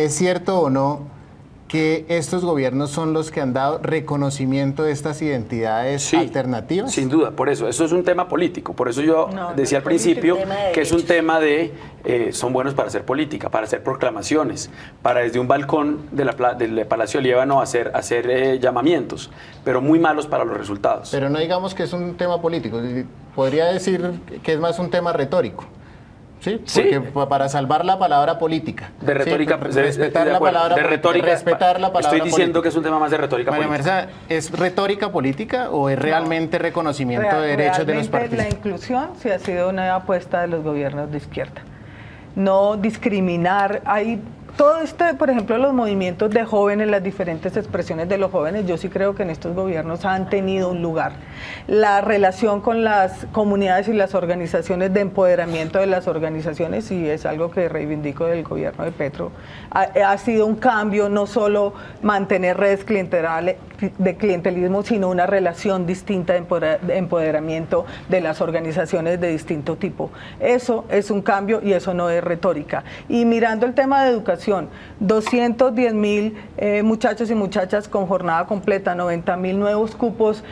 S5: cierto o no que estos gobiernos son los que han dado reconocimiento de estas identidades alternativas?
S8: Sin duda, por eso es un tema político, por eso yo decía al principio que es un tema de, son buenos para hacer política, para hacer proclamaciones, para desde un balcón del Palacio de Líbano hacer llamamientos, pero muy malos para los resultados.
S5: Pero no digamos que es un tema político, podría decir que es más un tema retórico. Sí, porque para salvar la palabra política.
S8: De retórica,
S5: respetar la palabra
S8: de retórica.
S5: Respetar la palabra
S8: Estoy diciendo
S5: política.
S8: que es un tema más de retórica
S5: María
S8: política.
S5: Mersa, ¿es retórica política o es realmente reconocimiento de derechos de los partidos?
S10: La inclusión sí ha sido una apuesta de los gobiernos de izquierda. No discriminar, hay todo por ejemplo, los movimientos de jóvenes, las diferentes expresiones de los jóvenes, yo sí creo que en estos gobiernos han tenido un lugar. La relación con las comunidades y las organizaciones, de empoderamiento de las organizaciones, y es algo que reivindico del gobierno de Petro, ha sido un cambio, no solo mantener redes de clientelismo, sino una relación distinta de empoderamiento de las organizaciones de distinto tipo. Eso es un cambio y eso no es retórica. Y mirando el tema de educación, 210.000 muchachos y muchachas con jornada completa, 90.000 nuevos cupos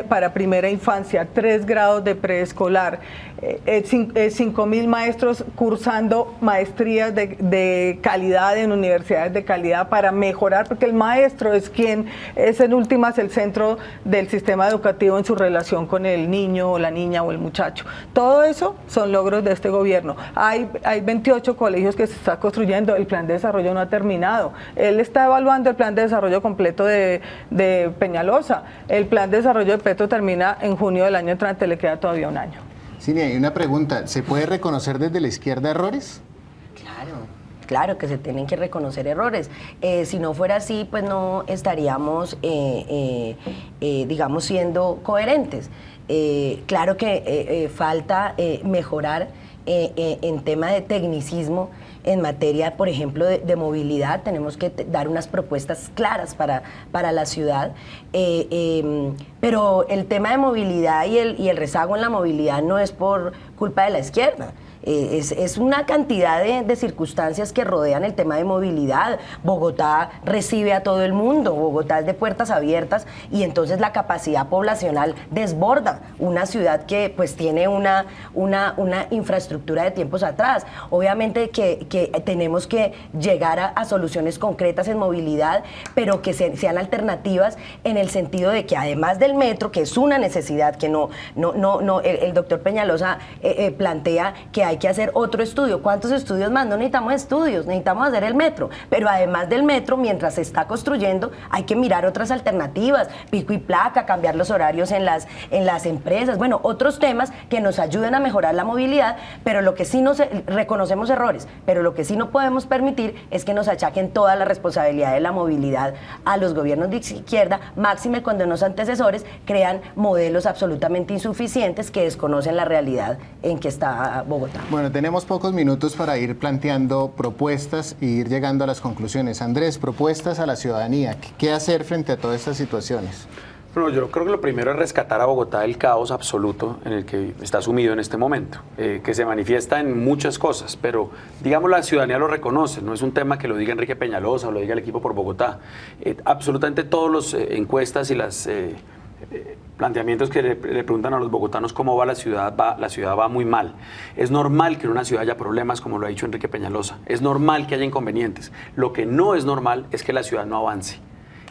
S10: para primera infancia, 3 grados de preescolar, 5.000 maestros cursando maestrías de calidad en universidades de calidad para mejorar, porque el maestro es quien es en últimas el centro del sistema educativo en su relación con el niño o la niña o el muchacho. Todo eso son logros de este gobierno. Hay 28 colegios que se está construyendo, el plan de desarrollo no ha terminado. Él está evaluando el plan de desarrollo completo de Peñalosa. El plan de desarrollo de Petro termina en junio del año entrante, le queda todavía un año.
S5: Cine, hay una pregunta, ¿se puede reconocer desde la izquierda errores?
S9: Claro que se tienen que reconocer errores. Si no fuera así, pues no estaríamos, digamos, siendo coherentes. Claro que falta mejorar en tema de tecnicismo, en materia, por ejemplo, de movilidad. Tenemos que dar unas propuestas claras para la ciudad, pero el tema de movilidad y el rezago en la movilidad no es por culpa de la izquierda. Es una cantidad de circunstancias que rodean el tema de movilidad. Bogotá recibe a todo el mundo, Bogotá es de puertas abiertas y entonces la capacidad poblacional desborda una ciudad que pues tiene una infraestructura de tiempos atrás. Obviamente que tenemos que llegar a soluciones concretas en movilidad, pero que sean alternativas en el sentido de que además del metro, que es una necesidad que el doctor Peñalosa plantea que hay que hacer otro estudio. ¿Cuántos estudios más? No necesitamos estudios, necesitamos hacer el metro. Pero además del metro, mientras se está construyendo, hay que mirar otras alternativas, pico y placa, cambiar los horarios en las empresas, bueno, otros temas que nos ayuden a mejorar la movilidad, pero lo que sí reconocemos errores, pero lo que sí no podemos permitir es que nos achaquen toda la responsabilidad de la movilidad a los gobiernos de izquierda, máxime cuando unos antecesores crean modelos absolutamente insuficientes que desconocen la realidad en que está Bogotá.
S5: Bueno, tenemos pocos minutos para ir planteando propuestas e ir llegando a las conclusiones. Andrés, propuestas a la ciudadanía. ¿Qué hacer frente a todas estas situaciones?
S8: Bueno, yo creo que lo primero es rescatar a Bogotá del caos absoluto en el que está sumido en este momento, que se manifiesta en muchas cosas, pero digamos la ciudadanía lo reconoce, no es un tema que lo diga Enrique Peñalosa o lo diga el equipo por Bogotá. Absolutamente todas las encuestas y las planteamientos que le preguntan a los bogotanos cómo va la ciudad va muy mal. Es normal que en una ciudad haya problemas, como lo ha dicho Enrique Peñalosa, es normal que haya inconvenientes. Lo que no es normal es que la ciudad no avance.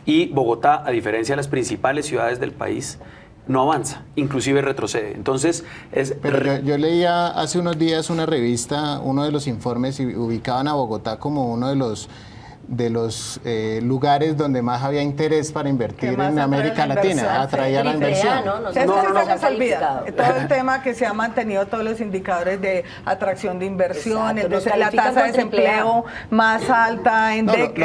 S8: Y Bogotá, a diferencia de las principales ciudades del país, no avanza, inclusive retrocede. Entonces,
S5: Pero yo leía hace unos días una revista, uno de los informes, y ubicaban a Bogotá como uno de los lugares donde más había interés para invertir en América Latina, atraía la inversión.
S10: Eso sí se nos olvida. Todo el tema que se ha mantenido, todos los indicadores de atracción de inversión, la tasa de desempleo más alta,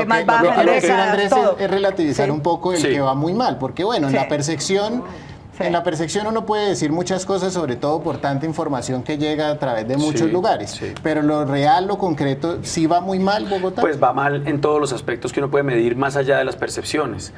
S10: más baja en décadas,
S5: Andrés,
S10: todo.
S5: es relativizar un poco el que va muy mal, porque bueno, en la percepción... En la percepción uno puede decir muchas cosas, sobre todo por tanta información que llega a través de muchos lugares. Pero lo real, lo concreto, ¿sí va muy mal Bogotá?
S8: Pues va mal en todos los aspectos que uno puede medir más allá de las percepciones.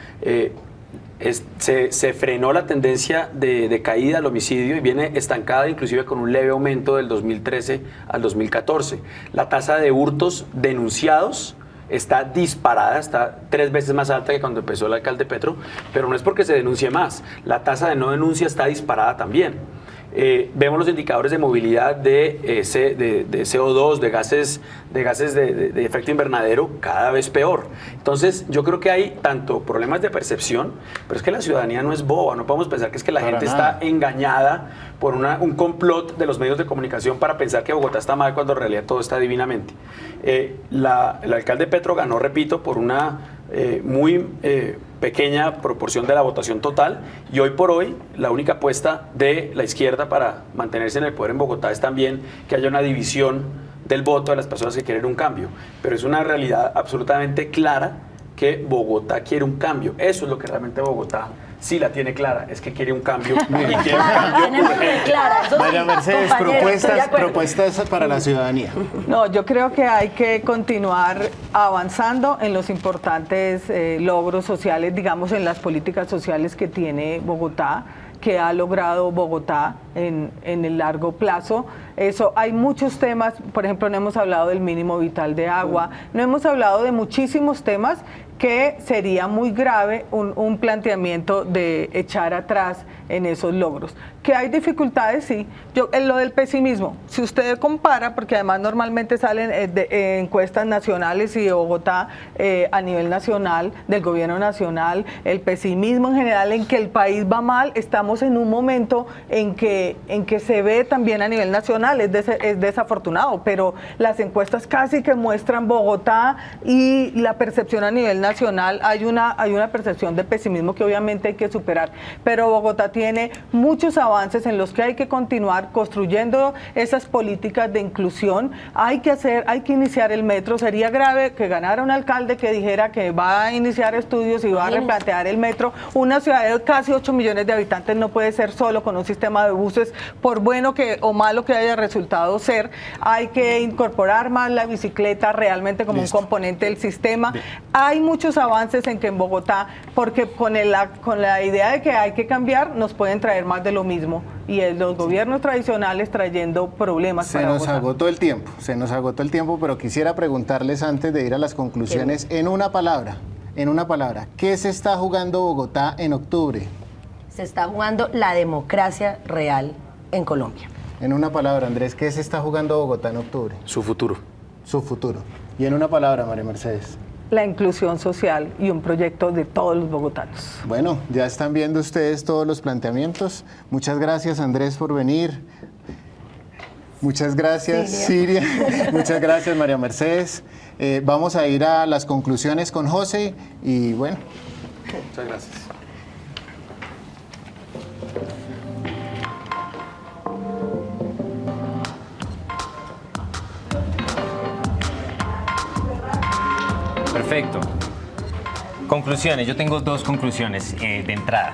S8: Se frenó la tendencia de caída al homicidio y viene estancada inclusive con un leve aumento del 2013 al 2014. La tasa de hurtos denunciados está disparada, está 3 veces más alta que cuando empezó el alcalde Petro, pero no es porque se denuncie más, la tasa de no denuncia está disparada también. Vemos los indicadores de movilidad de CO2, de gases de efecto invernadero cada vez peor. Entonces, yo creo que hay tanto problemas de percepción, pero es que la ciudadanía no es boba, no podemos pensar que es que la gente está engañada por un complot de los medios de comunicación para pensar que Bogotá está mal cuando en realidad todo está divinamente. El alcalde Petro ganó, repito, por una muy pequeña proporción de la votación total, y hoy por hoy la única apuesta de la izquierda para mantenerse en el poder en Bogotá es también que haya una división del voto de las personas que quieren un cambio, pero es una realidad absolutamente clara que Bogotá quiere un cambio. Eso es lo que realmente Bogotá sí la tiene clara, es que quiere un cambio y quiere un cambio urgente.
S5: María Mercedes, propuestas para la ciudadanía.
S10: No, yo creo que hay que continuar avanzando en los importantes logros sociales, digamos, en las políticas sociales que tiene Bogotá, que ha logrado Bogotá en el largo plazo. Eso, hay muchos temas, por ejemplo, no hemos hablado del mínimo vital de agua, no hemos hablado de muchísimos temas que sería muy grave un planteamiento de echar atrás en esos logros. Que hay dificultades, sí. Lo del pesimismo, si usted compara, porque además normalmente salen encuestas nacionales y de Bogotá a nivel nacional, del gobierno nacional, el pesimismo en general en que el país va mal, estamos en un momento en que se ve también a nivel nacional, es desafortunado, pero las encuestas casi que muestran Bogotá y la percepción a nivel nacional, hay una percepción de pesimismo que obviamente hay que superar, pero Bogotá tiene muchos avances en los que hay que continuar construyendo esas políticas de inclusión. Hay que iniciar el metro. Sería grave que ganara un alcalde que dijera que va a iniciar estudios y va a replantear el metro. Una ciudad de casi 8 millones de habitantes no puede ser solo con un sistema de buses, por bueno o malo que haya resultado ser. Hay que incorporar más la bicicleta realmente como un componente del sistema. Hay muchos avances en que en Bogotá, porque con la idea de que hay que cambiar, nos pueden traer más de lo mismo, y los gobiernos tradicionales trayendo problemas para Bogotá.
S5: Se nos agotó el tiempo, pero quisiera preguntarles antes de ir a las conclusiones, en una palabra, ¿qué se está jugando Bogotá en octubre?
S9: Se está jugando la democracia real en Colombia.
S5: En una palabra, Andrés, ¿qué se está jugando Bogotá en octubre?
S8: Su futuro.
S5: Su futuro. Y en una palabra, María Mercedes.
S10: La inclusión social y un proyecto de todos los bogotanos.
S5: Bueno, ya están viendo ustedes todos los planteamientos. Muchas gracias, Andrés, por venir. Muchas gracias, Siria. Muchas gracias, María Mercedes. Vamos a ir a las conclusiones con José y bueno.
S8: Muchas gracias.
S6: Perfecto. Conclusiones. Yo tengo dos conclusiones de entrada.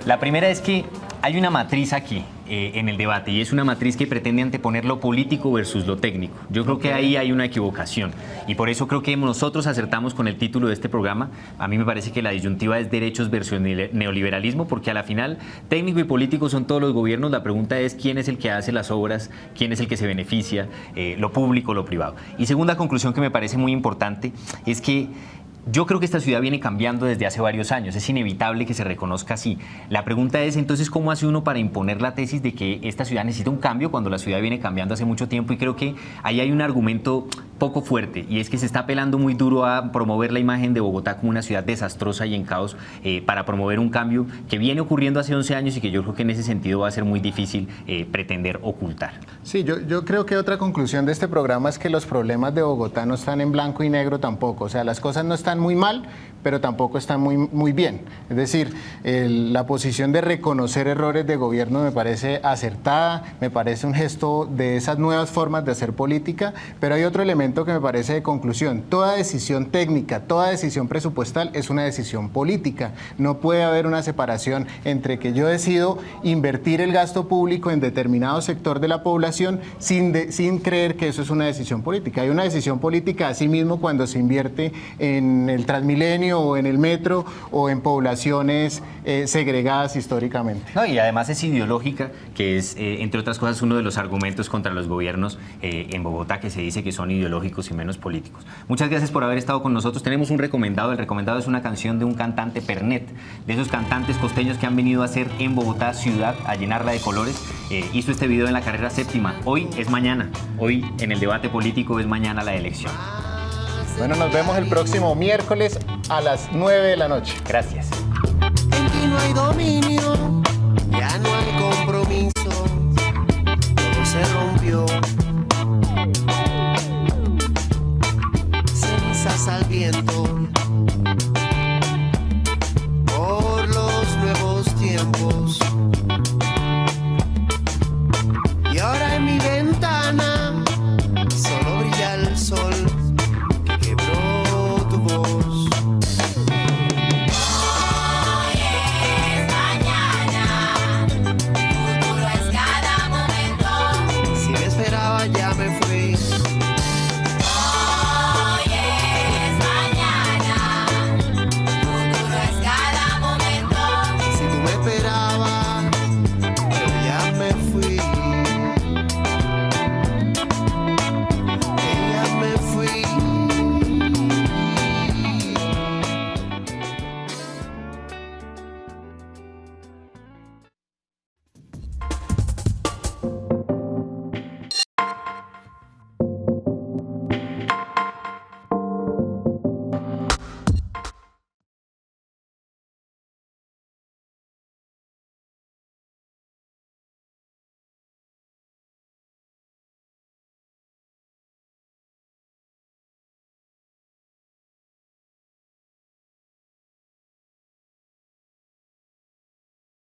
S6: La primera es que hay una matriz aquí en el debate, y es una matriz que pretende anteponer lo político versus lo técnico. Yo creo que ahí hay una equivocación, y por eso creo que nosotros acertamos con el título de este programa. A mí me parece que la disyuntiva es derechos versus neoliberalismo, porque a la final técnico y político son todos los gobiernos. La pregunta es quién es el que hace las obras, quién es el que se beneficia, lo público, lo privado. Y segunda conclusión que me parece muy importante es que yo creo que esta ciudad viene cambiando desde hace varios años, es inevitable que se reconozca así. La pregunta es entonces, ¿cómo hace uno para imponer la tesis de que esta ciudad necesita un cambio cuando la ciudad viene cambiando hace mucho tiempo? Y creo que ahí hay un argumento poco fuerte, y es que se está apelando muy duro a promover la imagen de Bogotá como una ciudad desastrosa y en caos, para promover un cambio que viene ocurriendo hace 11 años y que yo creo que en ese sentido va a ser muy difícil pretender ocultar.
S5: Sí, yo creo que otra conclusión de este programa es que los problemas de Bogotá no están en blanco y negro tampoco, o sea, las cosas no están muy mal, pero tampoco están muy bien. Es decir, la posición de reconocer errores de gobierno me parece acertada, me parece un gesto de esas nuevas formas de hacer política, pero hay otro elemento que me parece de conclusión. Toda decisión técnica, toda decisión presupuestal es una decisión política. No puede haber una separación entre que yo decido invertir el gasto público en determinado sector de la población sin creer que eso es una decisión política. Hay una decisión política asimismo cuando se invierte en en el Transmilenio o en el metro o en poblaciones segregadas históricamente.
S6: No, y además es ideológica, que es, entre otras cosas, uno de los argumentos contra los gobiernos en Bogotá, que se dice que son ideológicos y menos políticos. Muchas gracias por haber estado con nosotros. Tenemos un recomendado. El recomendado es una canción de un cantante Pernet, de esos cantantes costeños que han venido a hacer en Bogotá ciudad, a llenarla de colores. Hizo este video en la carrera séptima. Hoy es mañana. Hoy en el debate político es mañana la elección.
S5: Bueno, nos vemos el próximo miércoles a las 9 de la noche.
S6: Gracias.
S15: En ti no hay dominio, ya no hay compromiso, todo se rompió. Cenizas al viento,